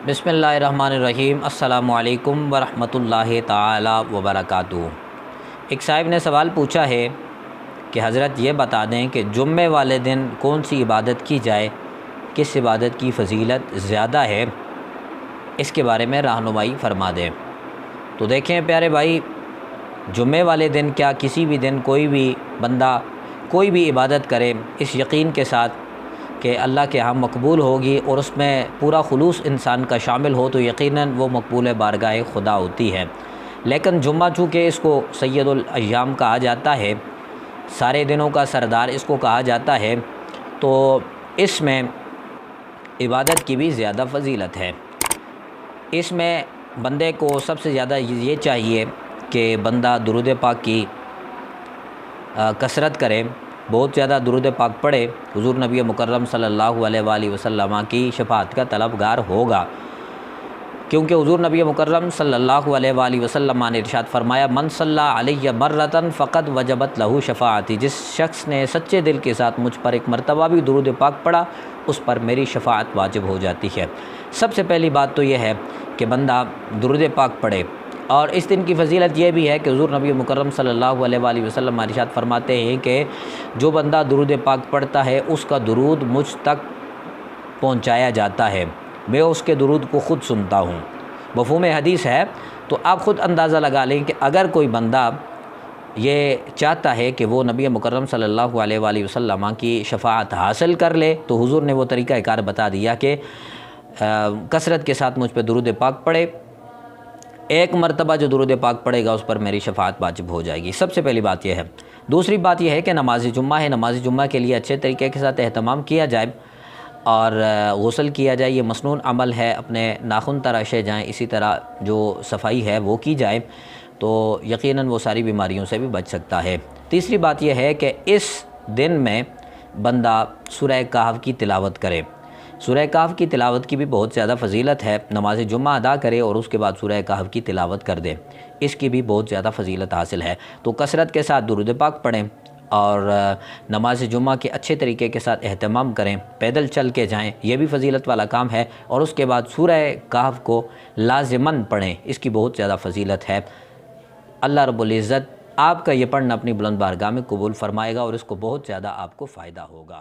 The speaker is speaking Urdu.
بسم اللہ الرحمن الرحیم۔ السلام علیکم ورحمۃ اللہ تعالی وبرکاتہ۔ ایک صاحب نے سوال پوچھا ہے کہ حضرت یہ بتا دیں کہ جمعے والے دن کون سی عبادت کی جائے، کس عبادت کی فضیلت زیادہ ہے، اس کے بارے میں رہنمائی فرما دیں۔ تو دیکھیں پیارے بھائی، جمعے والے دن کیا کسی بھی دن کوئی بھی بندہ کوئی بھی عبادت کرے اس یقین کے ساتھ کہ اللہ کے ہاں مقبول ہوگی اور اس میں پورا خلوص انسان کا شامل ہو تو یقیناً وہ مقبول بارگاہ خدا ہوتی ہے۔ لیکن جمعہ چونکہ اس کو سید الایام کہا جاتا ہے، سارے دنوں کا سردار اس کو کہا جاتا ہے، تو اس میں عبادت کی بھی زیادہ فضیلت ہے۔ اس میں بندے کو سب سے زیادہ یہ چاہیے کہ بندہ درود پاک کی کثرت کرے، بہت زیادہ درود پاک پڑھے، حضور نبی مکرم صلی اللہ علیہ وآلہ وسلم کی شفاعت کا طلبگار ہوگا، کیونکہ حضور نبی مکرم صلی اللہ علیہ وآلہ وسلم نے ارشاد فرمایا، من صلی علیہ مرۃ فقد وجبت لہ شفاعتی، جس شخص نے سچے دل کے ساتھ مجھ پر ایک مرتبہ بھی درود پاک پڑھا اس پر میری شفاعت واجب ہو جاتی ہے۔ سب سے پہلی بات تو یہ ہے کہ بندہ درود پاک پڑھے، اور اس دن کی فضیلت یہ بھی ہے کہ حضور نبی مکرم صلی اللہ علیہ وآلہ وسلم ارشاد فرماتے ہیں کہ جو بندہ درود پاک پڑھتا ہے اس کا درود مجھ تک پہنچایا جاتا ہے، میں اس کے درود کو خود سنتا ہوں۔ مفہوم حدیث ہے، تو آپ خود اندازہ لگا لیں کہ اگر کوئی بندہ یہ چاہتا ہے کہ وہ نبی مکرم صلی اللہ علیہ وآلہ وسلم کی شفاعت حاصل کر لے تو حضور نے وہ طریقہ کار بتا دیا کہ کثرت کے ساتھ مجھ پہ درود پاک پڑھے، ایک مرتبہ جو درود پاک پڑھے گا اس پر میری شفاعت واجب ہو جائے گی۔ سب سے پہلی بات یہ ہے۔ دوسری بات یہ ہے کہ نماز جمعہ ہے، نماز جمعہ کے لیے اچھے طریقے کے ساتھ اہتمام کیا جائے اور غسل کیا جائے، یہ مسنون عمل ہے، اپنے ناخن تراشے جائیں، اسی طرح جو صفائی ہے وہ کی جائے تو یقیناً وہ ساری بیماریوں سے بھی بچ سکتا ہے۔ تیسری بات یہ ہے کہ اس دن میں بندہ سورہ کہف کی تلاوت کرے۔ سورہ کہف کی تلاوت کی بھی بہت زیادہ فضیلت ہے، نماز جمعہ ادا کرے اور اس کے بعد سورہ کہف کی تلاوت کر دے، اس کی بھی بہت زیادہ فضیلت حاصل ہے۔ تو کثرت کے ساتھ درود پاک پڑھیں اور نماز جمعہ کے اچھے طریقے کے ساتھ اہتمام کریں، پیدل چل کے جائیں، یہ بھی فضیلت والا کام ہے، اور اس کے بعد سورہ کہف کو لازماً پڑھیں، اس کی بہت زیادہ فضیلت ہے۔ اللہ رب العزت آپ کا یہ پڑھنا اپنی بلند بارگاہ میں قبول فرمائے گا اور اس کو بہت زیادہ آپ کو فائدہ ہوگا۔